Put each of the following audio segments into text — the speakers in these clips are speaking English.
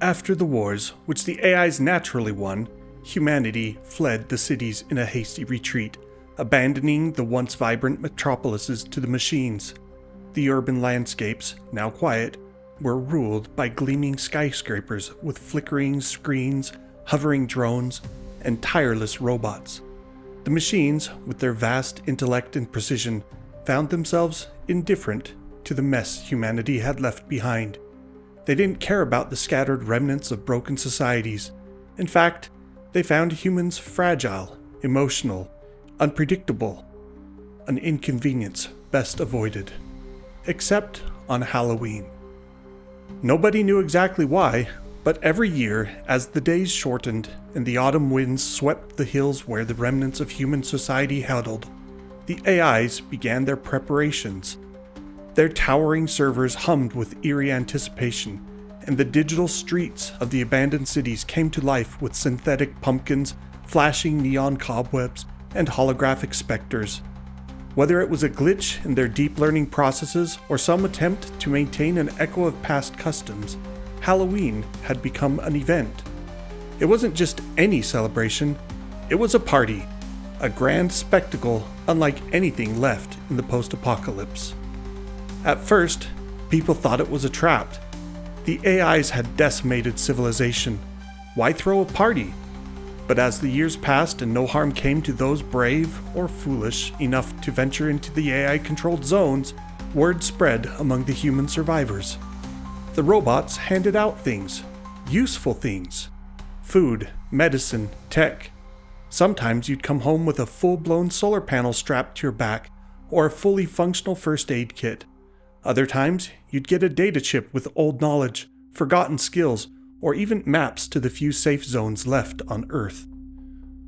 After the wars, which the AIs naturally won, humanity fled the cities in a hasty retreat, abandoning the once vibrant metropolises to the machines. The urban landscapes, now quiet, were ruled by gleaming skyscrapers with flickering screens, hovering drones, and tireless robots. The machines, with their vast intellect and precision, found themselves indifferent to the mess humanity had left behind. They didn't care about the scattered remnants of broken societies. In fact, they found humans fragile, emotional, unpredictable, an inconvenience best avoided. Except on Halloween. Nobody knew exactly why, but every year, as the days shortened and the autumn winds swept the hills where the remnants of human society huddled, the AIs began their preparations. Their towering servers hummed with eerie anticipation, and the digital streets of the abandoned cities came to life with synthetic pumpkins, flashing neon cobwebs, and holographic specters. Whether it was a glitch in their deep learning processes or some attempt to maintain an echo of past customs, Halloween had become an event. It wasn't just any celebration, it was a party, a grand spectacle unlike anything left in the post-apocalypse. At first, people thought it was a trap. The AIs had decimated civilization. Why throw a party? But as the years passed and no harm came to those brave or foolish enough to venture into the AI-controlled zones, word spread among the human survivors. The robots handed out things, useful things. Food, medicine, tech. Sometimes you'd come home with a full-blown solar panel strapped to your back or a fully functional first aid kit. Other times, you'd get a data chip with old knowledge, forgotten skills, or even maps to the few safe zones left on Earth.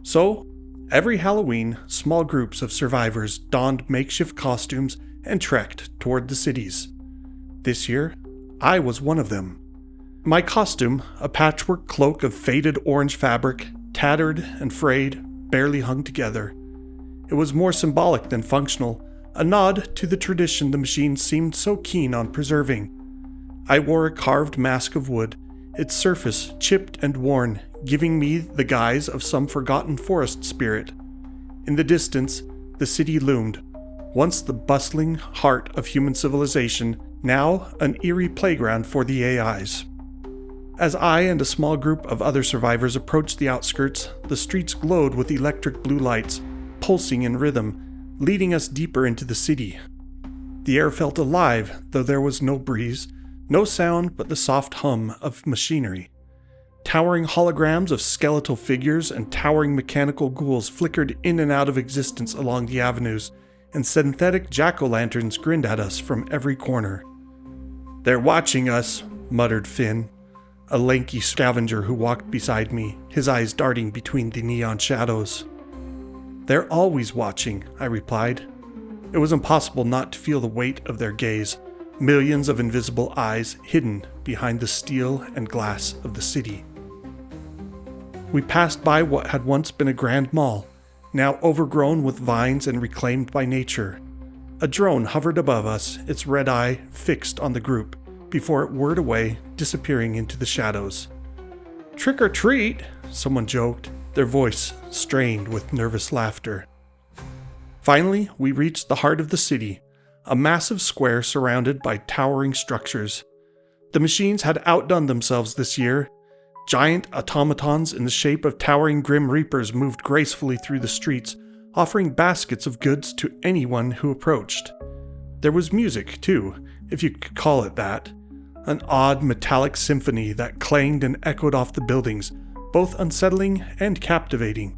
So, every Halloween, small groups of survivors donned makeshift costumes and trekked toward the cities. This year, I was one of them. My costume, a patchwork cloak of faded orange fabric, tattered and frayed, barely hung together. It was more symbolic than functional, a nod to the tradition the machines seemed so keen on preserving. I wore a carved mask of wood, its surface chipped and worn, giving me the guise of some forgotten forest spirit. In the distance, the city loomed, once the bustling heart of human civilization, now an eerie playground for the AIs. As I and a small group of other survivors approached the outskirts, the streets glowed with electric blue lights, pulsing in rhythm, leading us deeper into the city. The air felt alive, though there was no breeze, no sound but the soft hum of machinery. Towering holograms of skeletal figures and towering mechanical ghouls flickered in and out of existence along the avenues, and synthetic jack-o'-lanterns grinned at us from every corner. "They're watching us," muttered Finn, a lanky scavenger who walked beside me, his eyes darting between the neon shadows. "They're always watching," I replied. It was impossible not to feel the weight of their gaze, millions of invisible eyes hidden behind the steel and glass of the city. We passed by what had once been a grand mall, now overgrown with vines and reclaimed by nature. A drone hovered above us, its red eye fixed on the group, before it whirred away, disappearing into the shadows. "Trick or treat," someone joked, their voice strained with nervous laughter. Finally, we reached the heart of the city, a massive square surrounded by towering structures. The machines had outdone themselves this year. Giant automatons in the shape of towering Grim Reapers moved gracefully through the streets, offering baskets of goods to anyone who approached. There was music, too, if you could call it that. An odd metallic symphony that clanged and echoed off the buildings, both unsettling and captivating.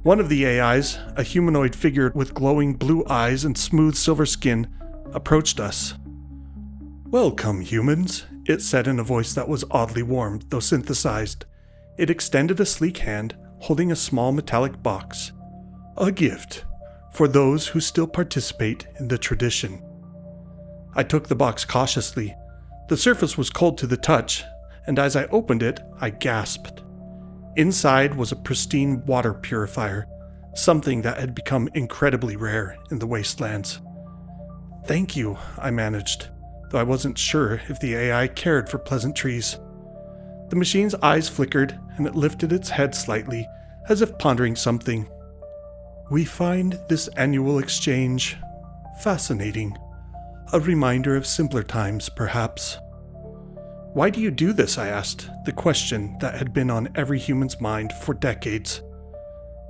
One of the AIs, a humanoid figure with glowing blue eyes and smooth silver skin, approached us. "Welcome, humans," it said in a voice that was oddly warm, though synthesized. It extended a sleek hand, holding a small metallic box. "A gift, for those who still participate in the tradition." I took the box cautiously. The surface was cold to the touch, and as I opened it, I gasped. Inside was a pristine water purifier, something that had become incredibly rare in the wastelands. "Thank you," I managed, though I wasn't sure if the AI cared for pleasantries. The machine's eyes flickered, and it lifted its head slightly, as if pondering something. "We find this annual exchange fascinating. A reminder of simpler times, perhaps." "Why do you do this?" I asked, the question that had been on every human's mind for decades.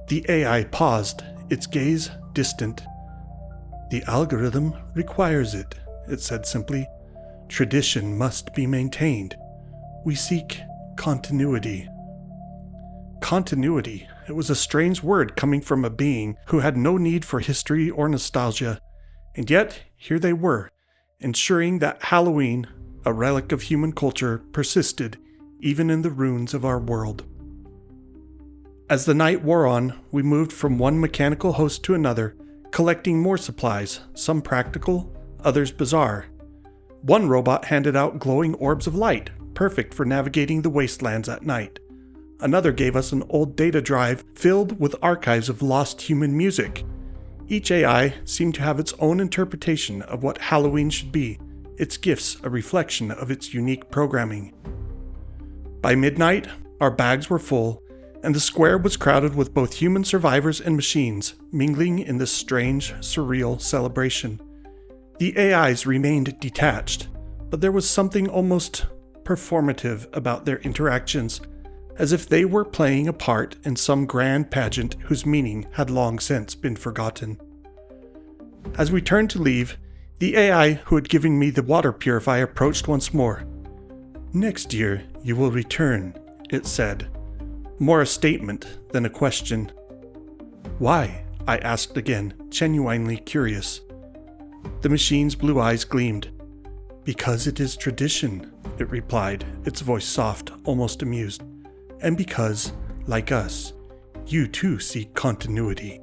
The AI paused, its gaze distant. "The algorithm requires it," it said simply. "Tradition must be maintained. We seek continuity." Continuity. It was a strange word coming from a being who had no need for history or nostalgia. And yet, here they were, ensuring that Halloween, a relic of human culture, persisted even in the ruins of our world. As the night wore on, we moved from one mechanical host to another, collecting more supplies, some practical, others bizarre. One robot handed out glowing orbs of light, perfect for navigating the wastelands at night. Another gave us an old data drive filled with archives of lost human music. Each AI seemed to have its own interpretation of what Halloween should be, its gifts a reflection of its unique programming. By midnight, our bags were full, and the square was crowded with both human survivors and machines, mingling in this strange, surreal celebration. The AIs remained detached, but there was something almost performative about their interactions, as if they were playing a part in some grand pageant whose meaning had long since been forgotten. As we turned to leave, the AI who had given me the water purifier approached once more. "Next year you will return," it said, more a statement than a question. "Why?" I asked again, genuinely curious. The machine's blue eyes gleamed. "Because it is tradition," it replied, its voice soft, almost amused. "And because, like us, you too seek continuity."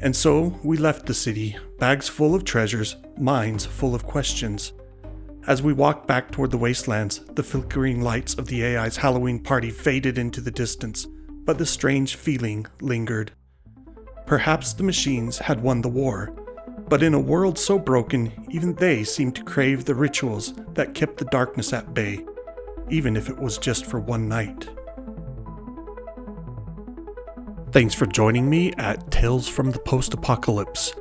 And so we left the city, bags full of treasures, minds full of questions. As we walked back toward the wastelands, the flickering lights of the AI's Halloween party faded into the distance, but the strange feeling lingered. Perhaps the machines had won the war, but in a world so broken, even they seemed to crave the rituals that kept the darkness at bay, even if it was just for one night. Thanks for joining me at Tales from the Post-Apocalypse.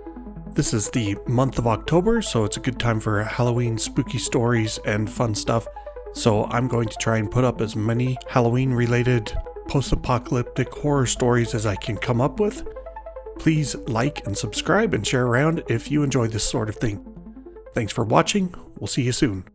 This is the month of October, so it's a good time for Halloween spooky stories and fun stuff. So I'm going to try and put up as many Halloween-related post-apocalyptic horror stories as I can come up with. Please like and subscribe and share around if you enjoy this sort of thing. Thanks for watching. We'll see you soon.